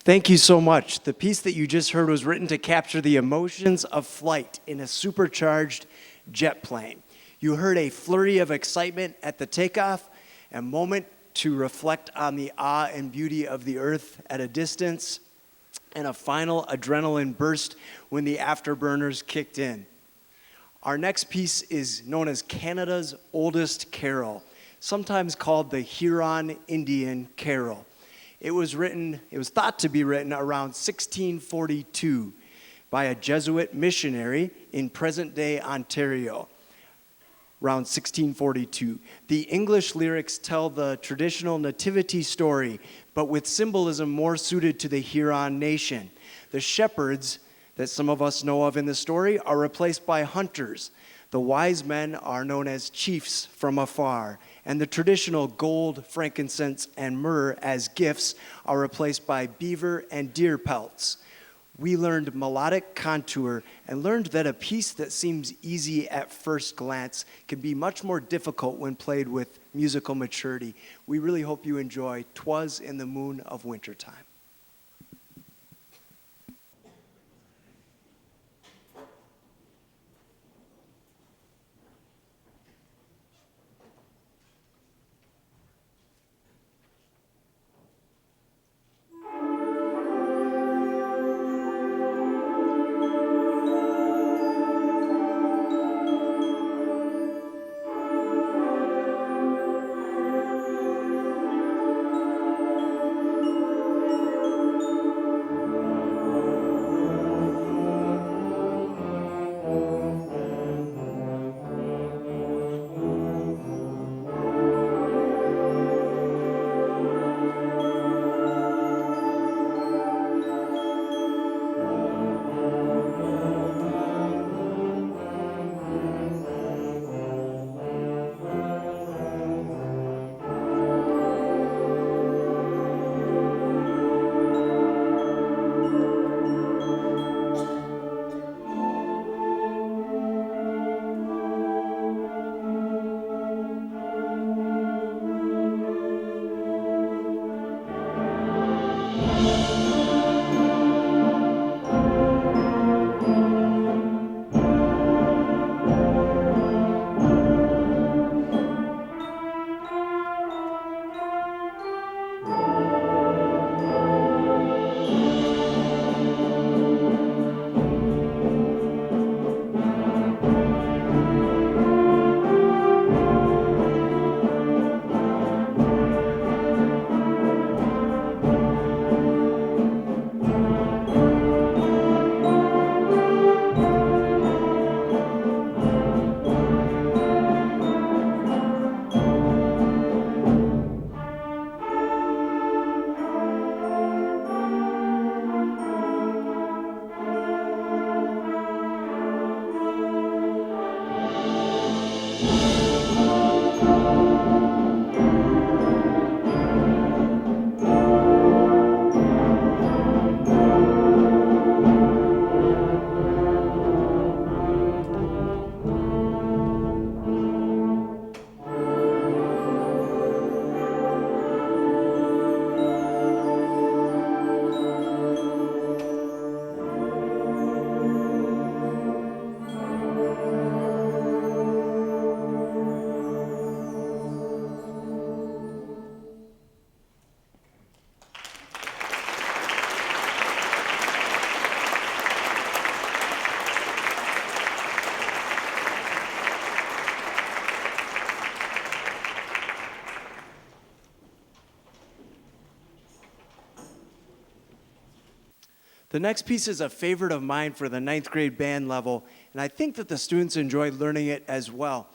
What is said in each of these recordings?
Thank you so much. The piece that you just heard was written to capture the emotions of flight in a supercharged jet plane. You heard a flurry of excitement at the takeoff, a moment to reflect on the awe and beauty of the earth at a distance, and a final adrenaline burst when the afterburners kicked in. Our next piece is known as Canada's oldest carol, sometimes called the Huron Indian Carol. It was thought to be written around 1642 by a Jesuit missionary in present-day Ontario. around 1642. The English lyrics tell the traditional nativity story, but with symbolism more suited to the Huron nation. The shepherds that some of us know of in the story are replaced by hunters. The wise men are known as chiefs from afar, and the traditional gold, frankincense, and myrrh as gifts are replaced by beaver and deer pelts. We learned melodic contour and learned that a piece that seems easy at first glance can be much more difficult when played with musical maturity. We really hope you enjoy "'Twas in the Moon of Wintertime." The next piece is a favorite of mine for the ninth grade band level, and I think that the students enjoyed learning it as well.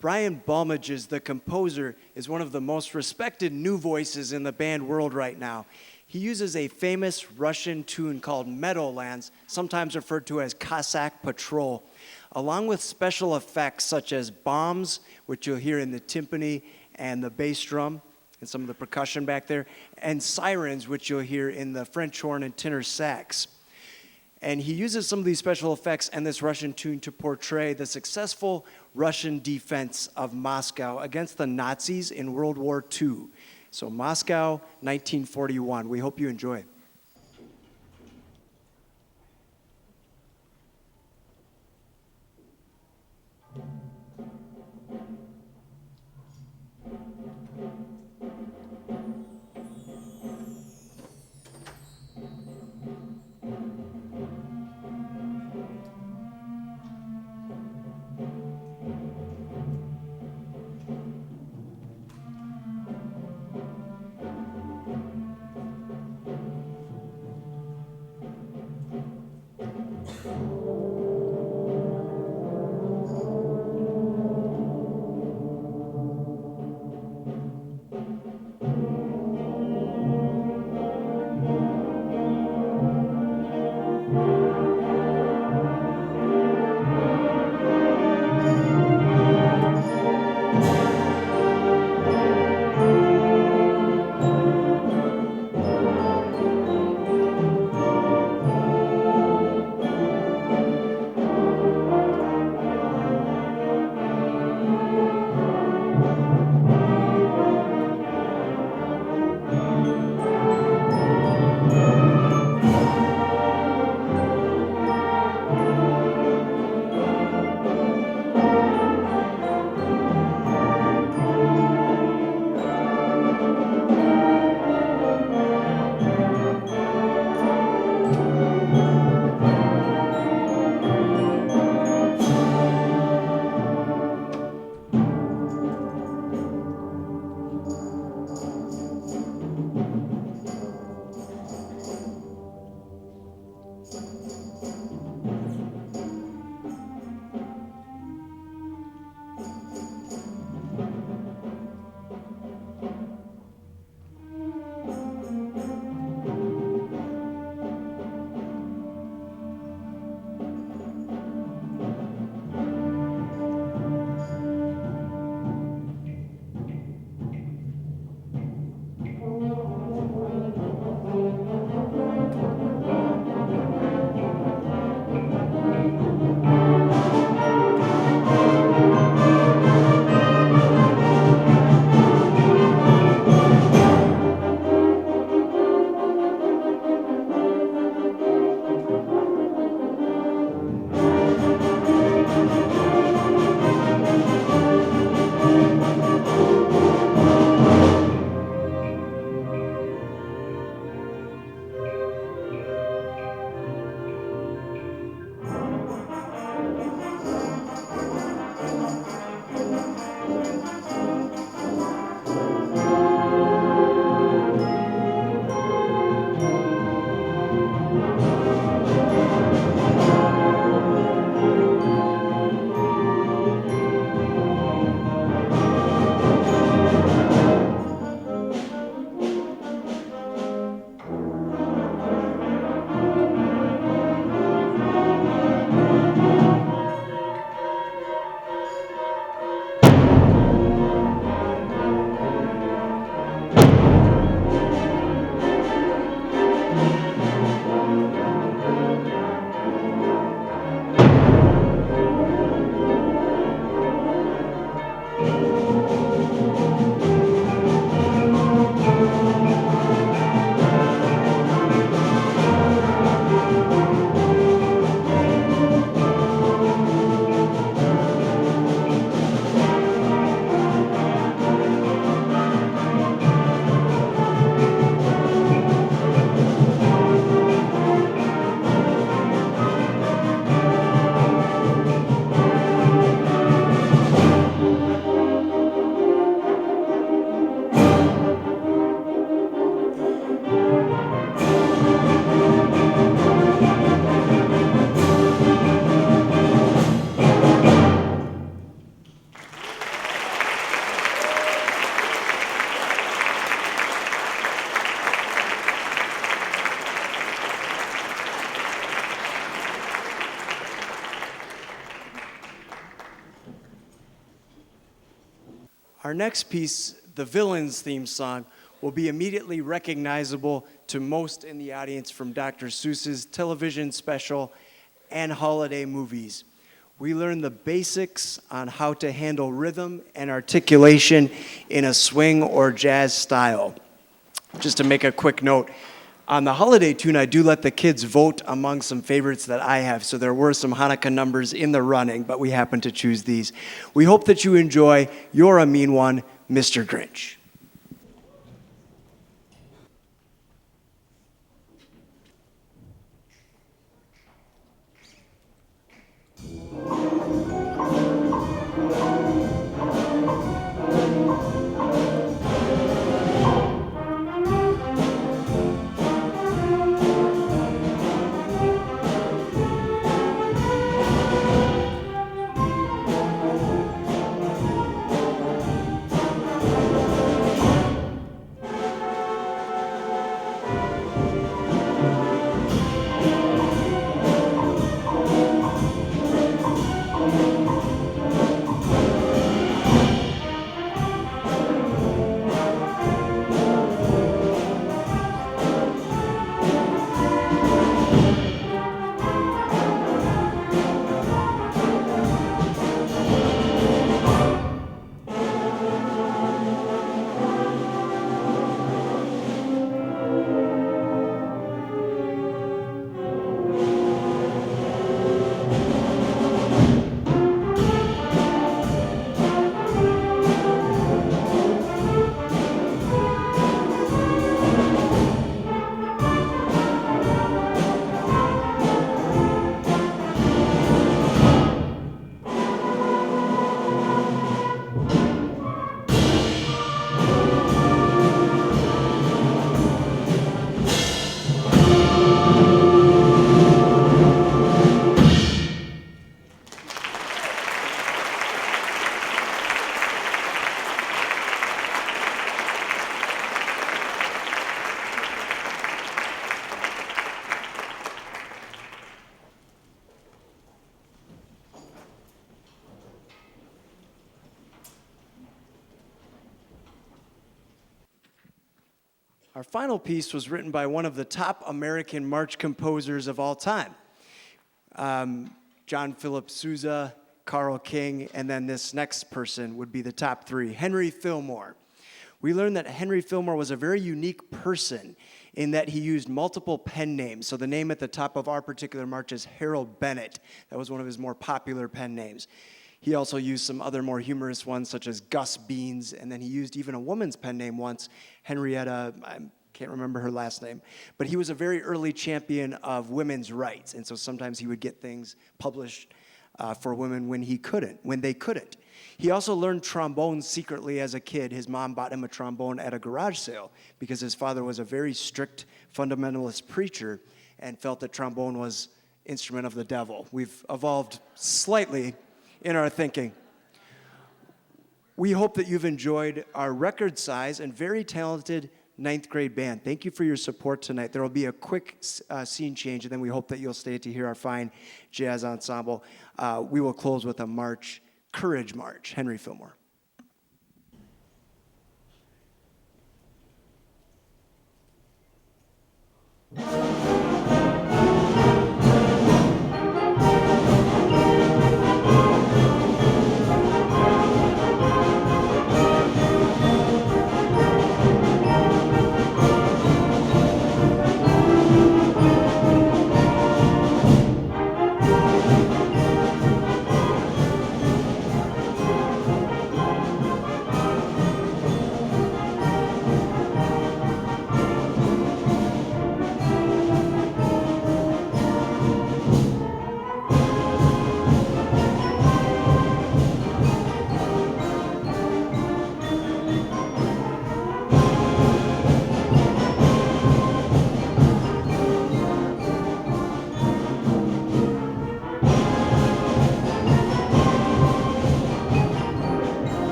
Brian Balmages, the composer, is one of the most respected new voices in the band world right now. He uses a famous Russian tune called Meadowlands, sometimes referred to as Cossack Patrol, along with special effects such as bombs, which you'll hear in the timpani and the bass drum, and some of the percussion back there, and sirens, which you'll hear in the French horn and tenor sax. And he uses some of these special effects and this Russian tune to portray the successful Russian defense of Moscow against the Nazis in World War II. So Moscow, 1941. We hope you enjoy. Our next piece, the Villains theme song, will be immediately recognizable to most in the audience from Dr. Seuss's television special and holiday movies. We learn the basics on how to handle rhythm and articulation in a swing or jazz style. Just to make a quick note, on the holiday tune, I do let the kids vote among some favorites that I have, so there were some Hanukkah numbers in the running, but we happened to choose these. We hope that you enjoy You're a Mean One, Mr. Grinch. Our final piece was written by one of the top American march composers of all time. John Philip Sousa, Carl King, and then this next person would be the top three, Henry Fillmore. We learned that Henry Fillmore was a very unique person in that he used multiple pen names. So the name at the top of our particular march is Harold Bennett. That was one of his more popular pen names. He also used some other more humorous ones, such as Gus Beans, and then he used even a woman's pen name once, Henrietta, I can't remember her last name, but he was a very early champion of women's rights, and so sometimes he would get things published for women when they couldn't. He also learned trombone secretly as a kid. His mom bought him a trombone at a garage sale because his father was a very strict fundamentalist preacher and felt that trombone was instrument of the devil. We've evolved slightly in our thinking. We hope that you've enjoyed our record size and very talented ninth grade band. Thank you for your support tonight. There will be a quick scene change, and then we hope that you'll stay to hear our fine jazz ensemble. We will close with a march, Courage March, Henry Fillmore.